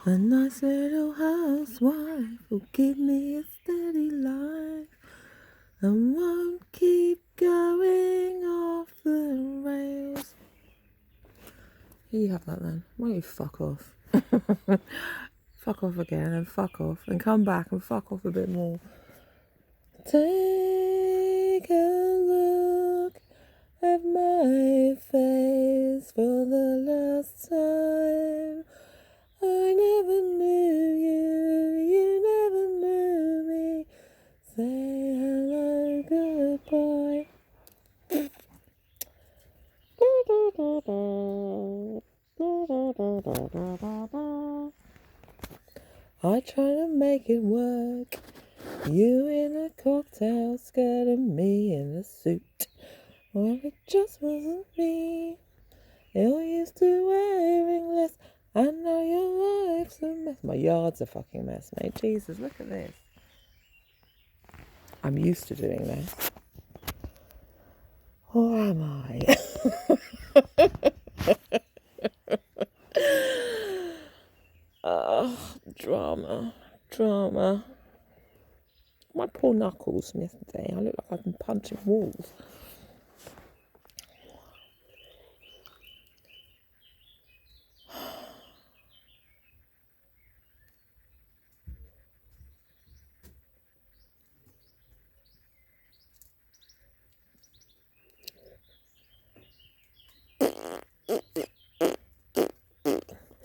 A nice little housewife who'll give me a steady life and won't keep going off the rails. Here you have that then. Why don't you fuck off? Fuck off again and fuck off and come back and fuck off a bit more. Take a look at my face for the last time. I never knew you, you never knew me. Say hello, goodbye. I try to make it work. You in a cocktail skirt and me in a suit. Well, it just wasn't me. You're used to wearing less. I know your life's a mess. My yard's a fucking mess, mate. Jesus, look at this. I'm used to doing this. Or am I? Drama. My poor knuckles from yesterday. I look like I've been punching walls.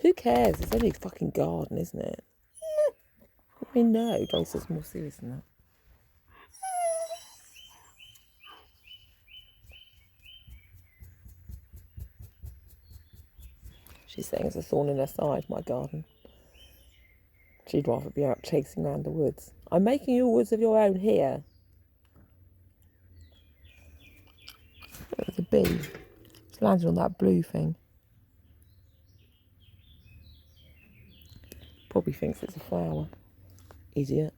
Who cares? It's only a fucking garden, isn't it? I mean, no, Dulce's more serious than that. She's saying it's a thorn in her side, my garden. She'd rather be out chasing around the woods. I'm making you woods of your own here. There's a bee. It's landed on that blue thing. Probably thinks it's a flower. Idiot.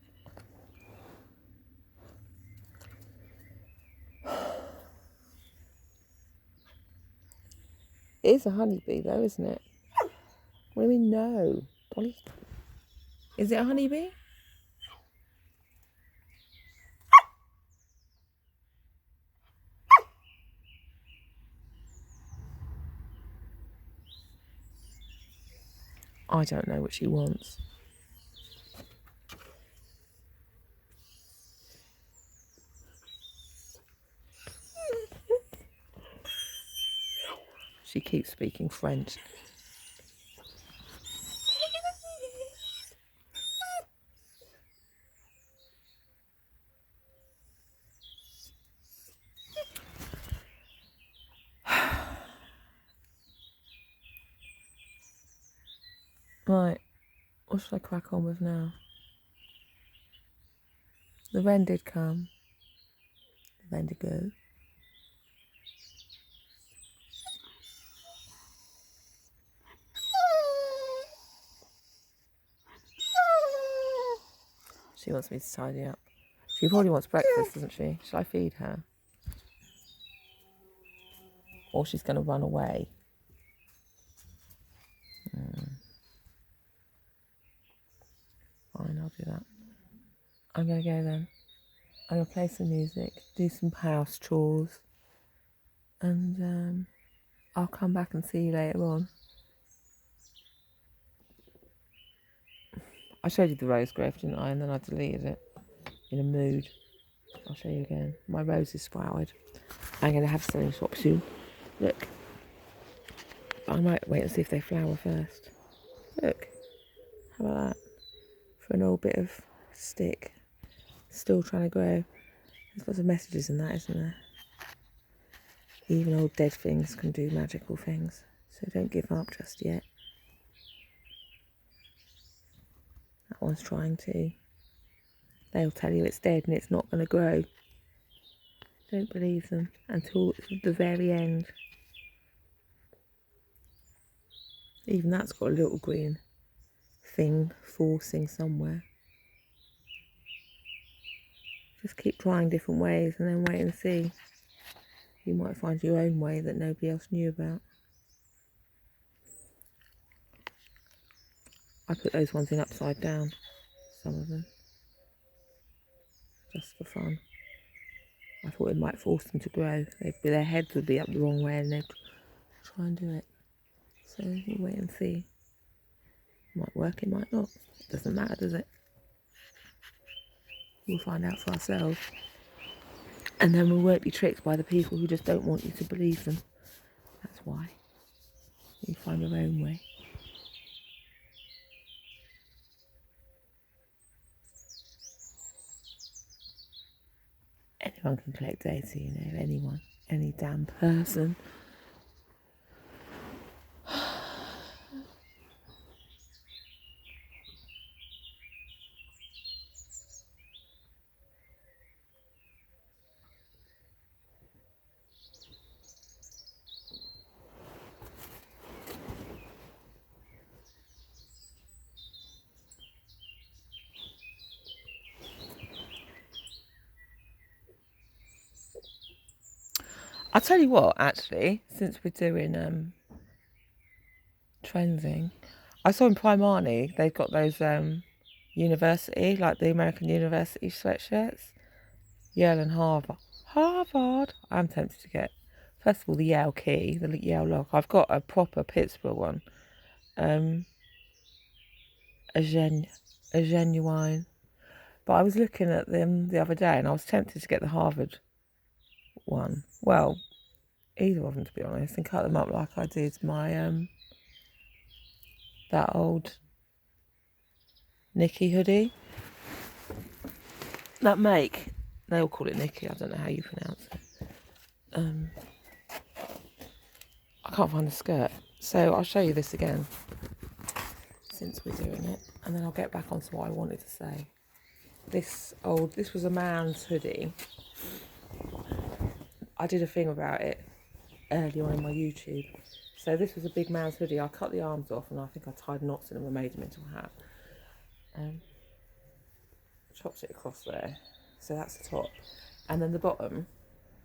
It is a honeybee though, isn't it? What do we know? Polly? Is it a honeybee? I don't know what she wants. She keeps speaking French. Right, what should I crack on with now? The wren did come. The wren did go. She wants me to tidy up. She probably wants breakfast, doesn't she? Shall I feed her? Or she's going to run away. Fine, I'll do that. I'm going to go then. I'm going to play some music, do some house chores, and I'll come back and see you later on. I showed you the rose grove, didn't I? And then I deleted it in a mood. I'll show you again. My rose is sprouted. I'm going to have some swap soon. Look. I might wait and see if they flower first. Look. How about that? For an old bit of stick. Still trying to grow. There's lots of messages in that, isn't there? Even old dead things can do magical things. So don't give up just yet. That one's trying to. They'll tell you it's dead and it's not going to grow. Don't believe them until the very end. Even that's got a little green thing forcing somewhere. Just keep trying different ways and then wait and see. You might find your own way that nobody else knew about. I put those ones in upside down, some of them, just for fun. I thought it might force them to grow. Their heads would be up the wrong way and they'd try and do it. So we'll wait and see. Might work, it might not. It doesn't matter, does it? We'll find out for ourselves. And then we won't be tricked by the people who just don't want you to believe them. That's why. You find your own way. Anyone can collect data, you know, anyone. Any damn person. I'll tell you what, actually, since we're doing trending, I saw in Primani they've got those university, like the American University sweatshirts. Yale and Harvard. Harvard! I'm tempted to get, first of all, the Yale key, the Yale lock. I've got a proper Pittsburgh one. A genuine. But I was looking at them the other day and I was tempted to get the Harvard one. Well, either of them, to be honest, and cut them up like I did my that old Nikki hoodie. That make, they all call it Nikki, I don't know how you pronounce it. I can't find the skirt, so I'll show you this again since we're doing it, and then I'll get back onto what I wanted to say. This was a man's hoodie. I did a thing about it earlier on in my YouTube. So this was a big man's hoodie. I cut the arms off and I think I tied knots in them and made them into a hat. Chopped it across there. So that's the top. And then the bottom,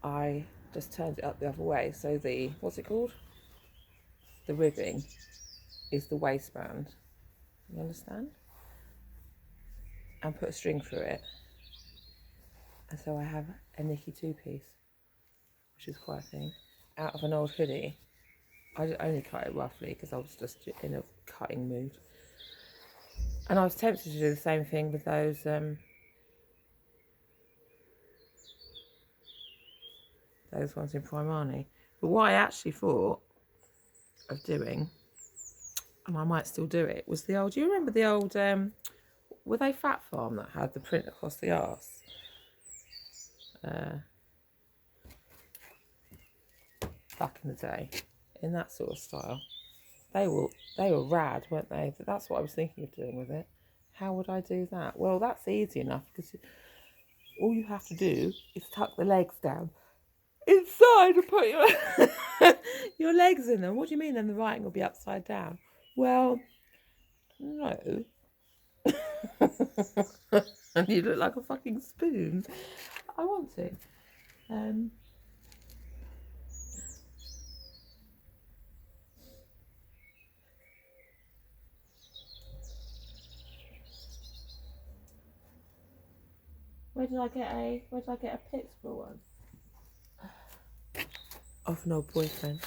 I just turned it up the other way. So the, what's it called? The ribbing is the waistband. You understand? And put a string through it. And so I have a Nikki two-piece, which is quite a thing, out of an old hoodie. I only cut it roughly because I was just in a cutting mood. And I was tempted to do the same thing with those ones in Primani. But what I actually thought of doing, and I might still do it, was the old, do you remember the old, were they Fat Farm that had the print across the arse? Back in the day, in that sort of style. They were rad, weren't they? That's what I was thinking of doing with it. How would I do that? Well, that's easy enough because all you have to do is tuck the legs down inside and put your legs in them. What do you mean then the writing will be upside down? Well, no. And you look like a fucking spoon. I want to. Where did I get a Pittsburgh one? Off an old boyfriend.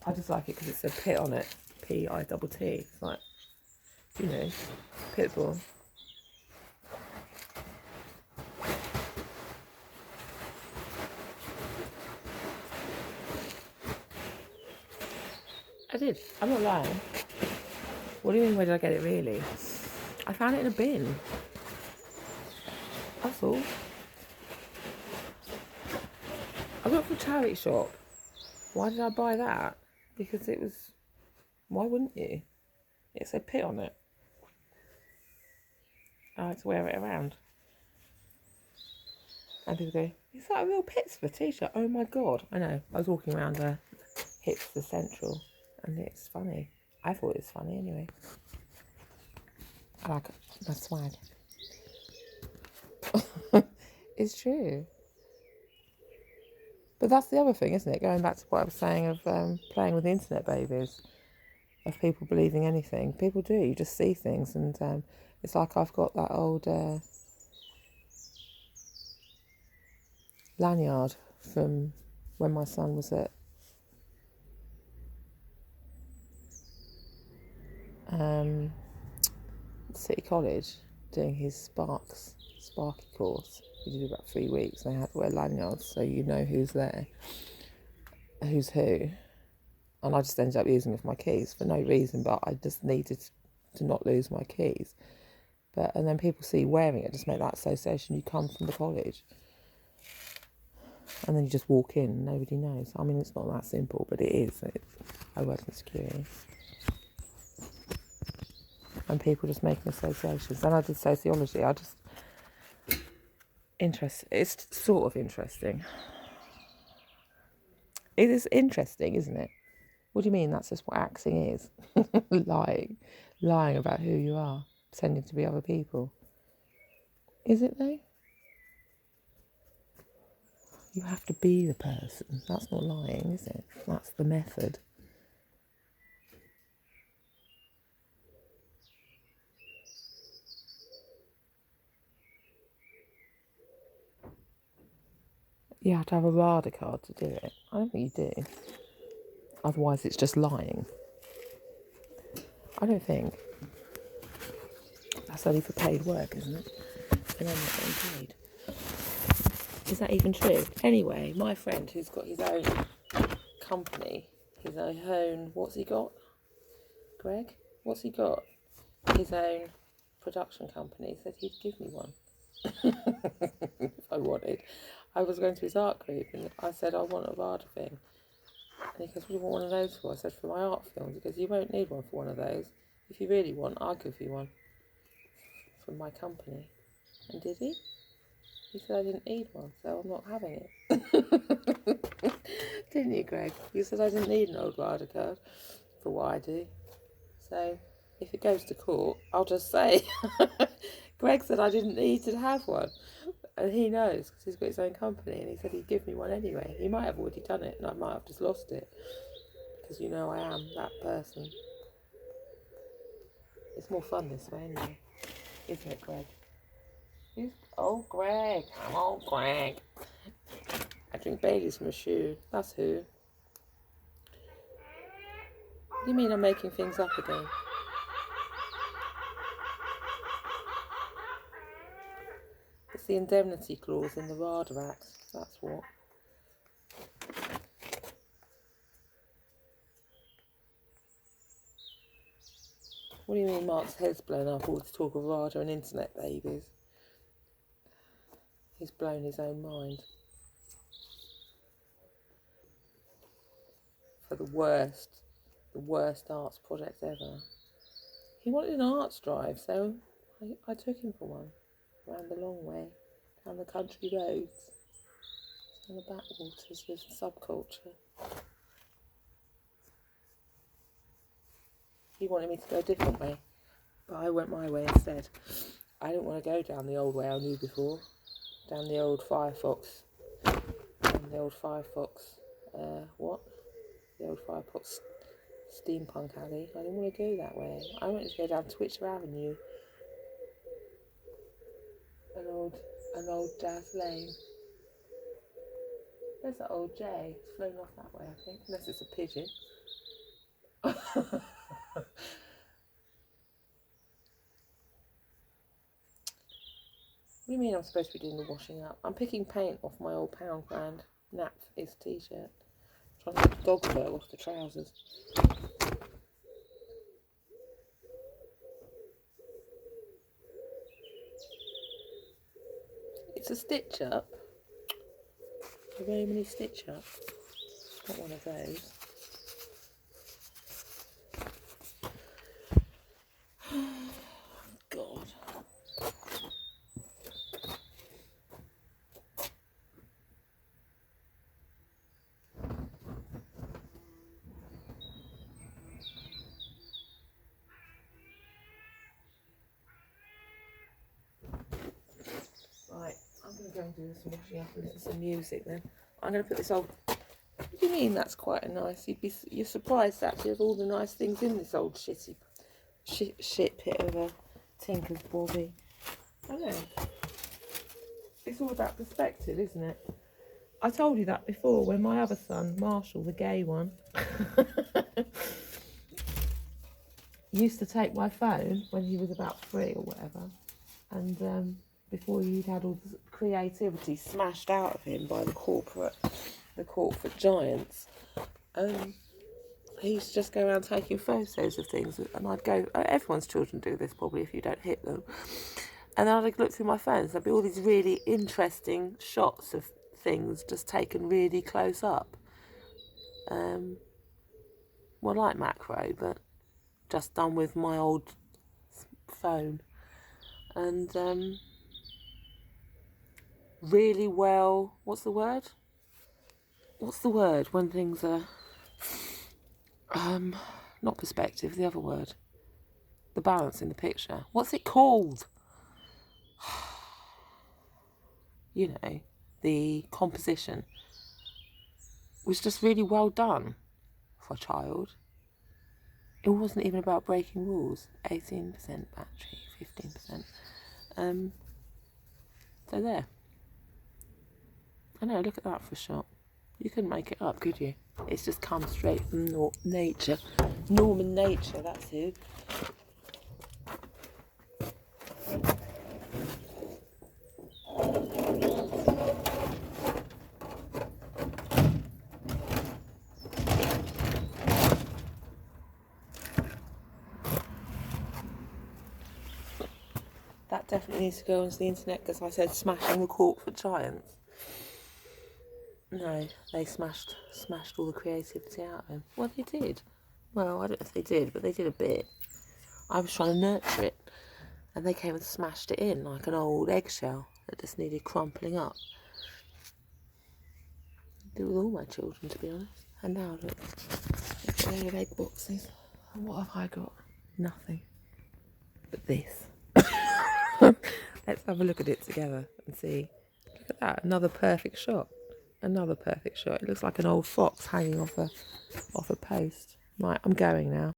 I just like it because it said Pitt on it. P-I-T-T. It's like, you know, Pitbull. I did. I'm not lying. What do you mean, where did I get it really? I found it in a bin. That's all. I got it from a charity shop. Why did I buy that? Because it was... Why wouldn't you? It said Pitt on it. I like to wear it around. And people go, is that a real Pittsburgh t-shirt? Oh my God. I know. I was walking around Hipster Central and it's funny. I thought it was funny anyway. I like my swag. It's true. But that's the other thing, isn't it? Going back to what I was saying of playing with the internet babies. of people believing anything. People do. You just see things, and it's like I've got that old lanyard from when my son was at City College doing his Sparky course. He did about 3 weeks, and they had to wear lanyards so you know who's there, who's who. And I just ended up using it for my keys for no reason, but I just needed to not lose my keys. And then people see you wearing it, just make that association you come from the college. And then you just walk in and nobody knows. I mean, it's not that simple, but it is. I work in security. And people just making associations. And I did sociology. It's sort of interesting. It is interesting, isn't it? What do you mean? That's just what acting is. Lying about who you are, pretending to be other people. Is it though? You have to be the person. That's not lying, is it? That's the method. You have to have a RADA card to do it. I don't think you do. Otherwise, it's just lying. I don't think. That's only for paid work, isn't it? And I'm not getting paid. Is that even true? Anyway, my friend who's got his own company, his own, what's he got? Greg? What's he got? His own production company, said he'd give me one. If I wanted. I was going to his art group and I said, I want a RADA thing. And he goes, what do you want one of those for? I said, for my art films. He goes, you won't need one for one of those. If you really want, I'll give you one from my company. And did he? He said I didn't need one, so I'm not having it. Didn't you, Greg? You said I didn't need an old RADA card for what I do. So if it goes to court, I'll just say, Greg said I didn't need to have one. And he knows because he's got his own company, and he said he'd give me one anyway. He might have already done it, and I might have just lost it because you know I am that person. It's more fun this way anyway, isn't it, Greg? Oh, Greg. I'm old Greg. I drink Baileys from a shoe. That's who. What do you mean I'm making things up again? It's the indemnity clause in the RADA Act. That's what. What do you mean Mark's head's blown up all the talk of RADA and internet babies? He's blown his own mind. For the worst arts project ever. He wanted an arts drive, so I took him for one. Around the long way, down the country roads, and the backwaters with subculture. He wanted me to go a different way, but I went my way instead. I didn't want to go down the old way I knew before, down the old Firefox, The old Firefox steampunk alley. I didn't want to go that way. I wanted to go down Twitter Avenue, an old jazz lane. There's that old Jay. It's flown off that way, I think, unless it's a pigeon. What do you mean I'm supposed to be doing the washing up? I'm picking paint off my old Pound Brand Nap Fizz t-shirt. Trying to get the dog fur off the trousers. It's a stitch up. A Romany stitch up. Not one of those. God. Right, I'm going to go and do some washing up and listen to some music then. I'm going to put this old... What do you you mean that's quite a nice? You're surprised actually of all the nice things in this old shit pit of a tinker's bobby. I know. It's all about perspective, isn't it? I told you that before when my other son, Marshall, the gay one, used to take my phone when he was about 3 or whatever, and before he'd had all the creativity smashed out of him by the corporate giants, he used to just go around taking photos of things, and I'd go, everyone's children do this probably if you don't hit them, and then I'd look through my phone, so there'd be all these really interesting shots of things just taken really close up. Well, like macro, but just done with my old phone. And really well, what's the word when things are not perspective, the other word, the balance in the picture, what's it called? You know, the composition was just really well done for a child. It wasn't even about breaking rules. 18% battery, 15%. So there. I know, look at that for a shot. You couldn't make it up, could you? It's just come straight from nature. Norman Nature, that's who. That definitely needs to go onto the internet because I said smashing the corporate giants. No, they smashed all the creativity out of him. Well, they did. Well, I don't know if they did, but they did a bit. I was trying to nurture it, and they came and smashed it in like an old eggshell that just needed crumpling up. I do with all my children, to be honest. And now look, they have egg boxes. And what have I got? Nothing. But this. Let's have a look at it together and see. Look at that, another perfect shot. Another perfect shot. It looks like an old fox hanging off a post. Right, I'm going now.